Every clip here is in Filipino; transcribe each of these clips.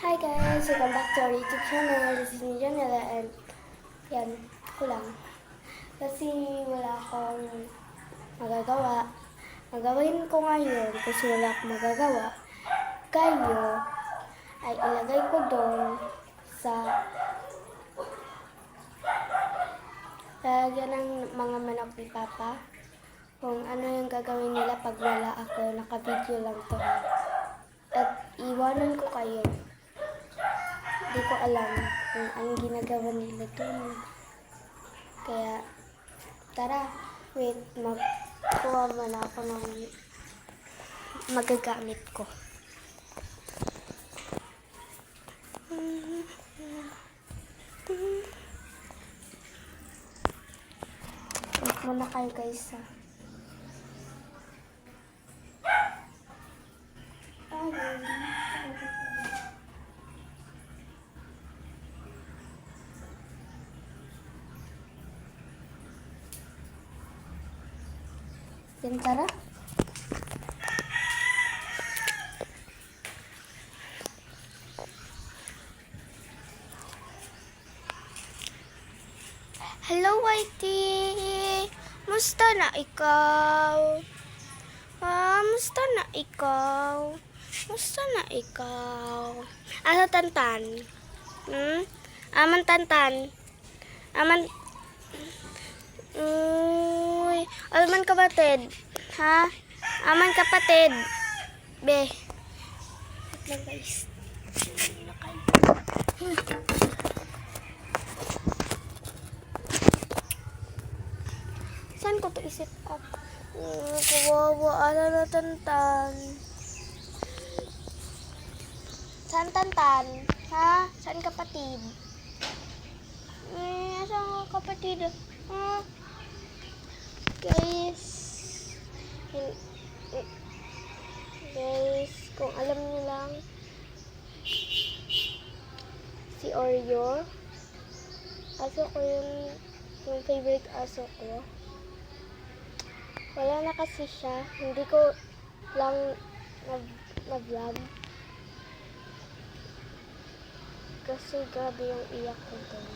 Hi guys! Welcome back to our YouTube channel. This is me, Janela, and yan, ko lang. Kasi wala akong magagawa. Magagawin ko ngayon kasi wala akong magagawa. Kayo ay ilagay ko doon sa lalagyan ng mga manok ni Papa. Kung ano yung gagawin nila pag wala ako. Naka-video lang to. At iwanan ko kayo. Hindi ko alam kung anong ginagawa nila doon. Kaya, tara, wait, magkuha muna ako ng magagamit ko. Wait muna kayo guys, ha. Yan, tara. Hello, Whitey! Musta na ikaw? Musta na ikaw? Musta na ikaw? Asa Tantan? Aman Tantan? Aman... Uy, aman kapatid. Ha? Aman kapatid. Be. Wait lang guys. Saan ko to iset up? Kawawa, ala na Tantan. Saan Tantan? Ha? Saan kapatid? Saan kapatid? Ha? Guys, kung alam niyo lang, si Oreo, aso ko yung favorite aso ko. Wala na kasi siya, hindi ko lang na-vlog. Kasi grabe yung iyak ko doon.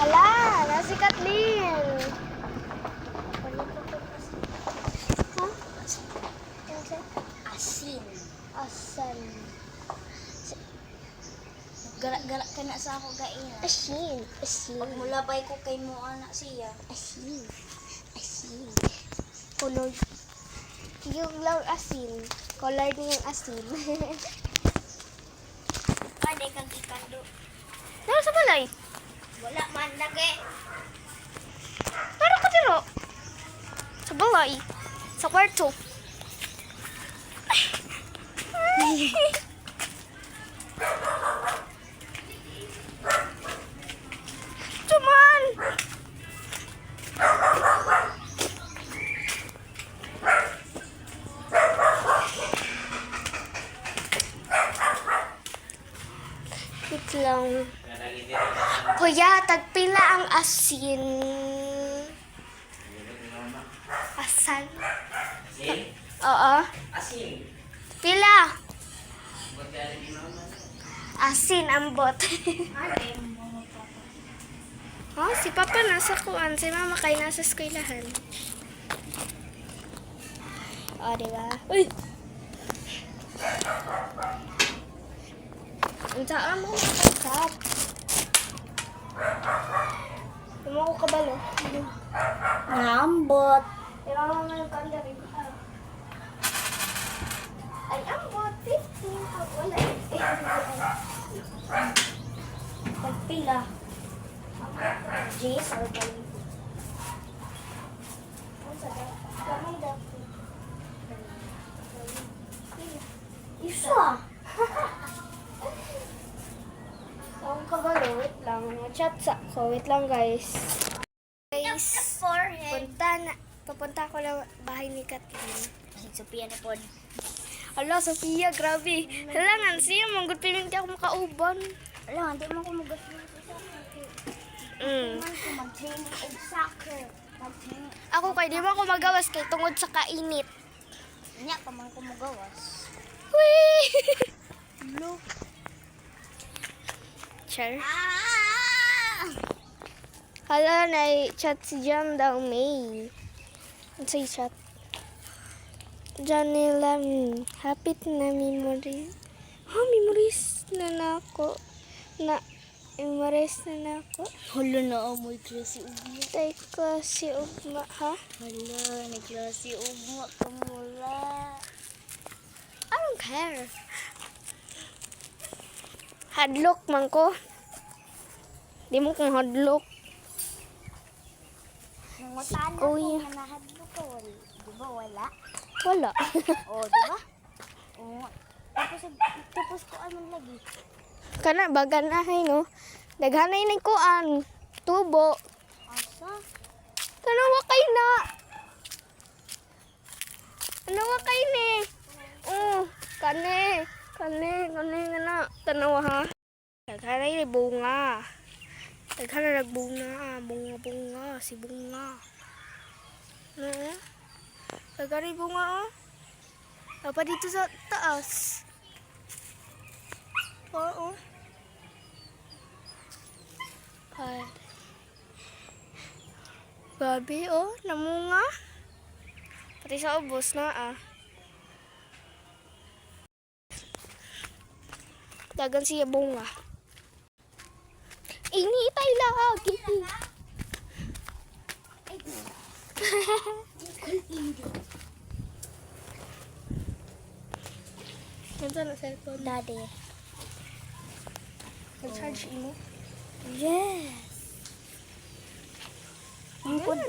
Hala, nasi Kathleen. Ha? Asin. Asan? Galak-galak ka na sa ako gaina. Asin. Asin. Pag mulabay ko kay mo anak siya. Asin. Asin. Color. Yung lang asin. Color niya yung asin. Pwede kang ikando. Nara sa balay? Wala man lagi. Nara ka tiro? Sa balay? Sa kwarto? Cuman! Wait lang. Kuya, tagpila ang asin. Asan? Asin? Oo. Asin. Pila? Magkali di mama. Asin ang bot. Ate mo Oh, si Papa nasa kuan, si Mama kay nasa eskwelahan. Oh, diba? Uy! Ang saan mo nakasap? Tumo ko kabalo. Ngambot. Pero mo yung kanda rin. Ay, ang bot. Wala. Pagpila. Jace or Bali? Ang sabi. Kamay dapat. Isa. Ang kabalo, wait lang. Chat sa ko. Wait lang, guys. Guys, Forehead. papunta ko lang bahay ni Kathleen. Si Sophia na po. Hala, Sophia, grabe. Halangan siya, manggut piminti ako makauban. Alam, hindi mo kumugas mo. Man ko mag-training og soccer. Mag-training. Ako kay di mo ako magawas kay tungod sa kainit. Nya pa man ko magawas. Wee! Look. Sure. Ah! Hala, na-chat si Jam daw, May. Ano sa'yo chat? Janela, hapit na memories. Oh, memories na nako. Memories na nako. Hala na amoy klase ugma. Tay ko si Ugma, ha? Hala, may klase ugma kamula. I don't care. Hadlock man ko. Di mo kung hadlock. Nangutan na Uy. ko nga nahadlo ko. Di ba wala? Wala. O, di ba? Oo. Tapos ko ano lagi. Kana, baganahay, no? Daghanay na kuan. Tubo. Asa? Tanawa kay na. Tanawa kay ni. Kane. Kane nga na. Tanawa ha. Daghanay na bunga. Daghanay na bunga. Bunga. Si bunga. Daghanay bunga, oh. Apa dito sa taas. Oo. Ay. Babi, oh. Namunga. Pati sa ubos na, ah. Dagan siya bunga. Initay lagi. Nandiyan na cellphone. Daddy. Nag-charge mo? Yes.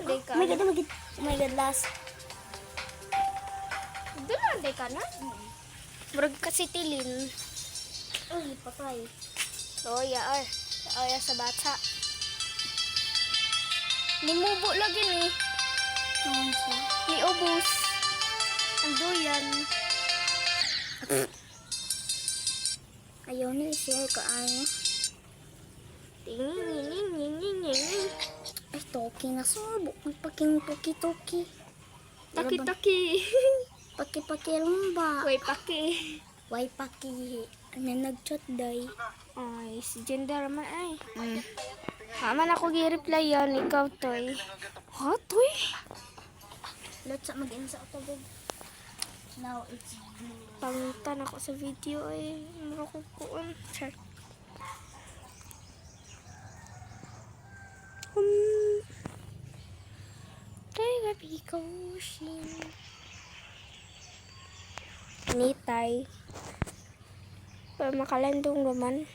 Day ka. Oh my God, oh my God, last. Doon day ka na? Murag kasi tilin. Uy, patay. Loya, ay. Loya sa bata. Limubo lagi ni. Ni ubos. Ang doyan. Ayaw ni share ka ano. Ting. Ay, toki na sorbo. Magpaking toki-toki. Taki-taki. Paki-paki lumba. Way paki. Why paki? Ano nag-chat day? Ay, si Gender man ay. Haman ako gi-reply yan. Ikaw, Toy. Ha, Toy? Let's mag-in sa autobag. Now it's blue. Pangitan ako sa video ay. Mura ko kuon. Char. Tega Pikachu. Nitay. Para makalandong naman.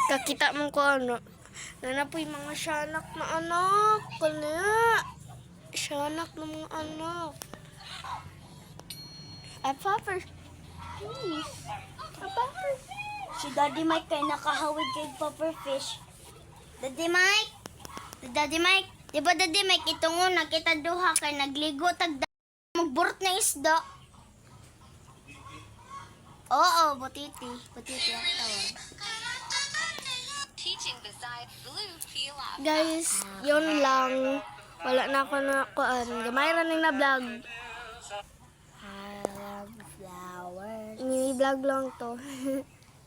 Kakita mo ko ano. Nanapoy mga syanak na anak. Kanya. Syanak na mga anak. Papa. Please. Papa. Si Daddy Mike kay nakahawid kay Puffer Fish. Daddy Mike! Daddy Mike! Di ba Daddy Mike itong una kita duha kay nagligo tag magburot na isda. Oo, butiti. Butiti ang tawag. Guys, yun lang. Wala na ako na kuan. Gamay ra ning na vlog. I love flowers. Ini-vlog lang to.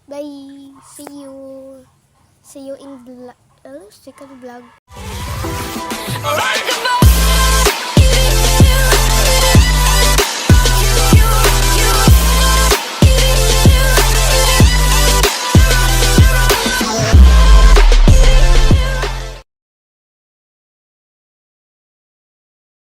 Bye. See you. See you in second vlog.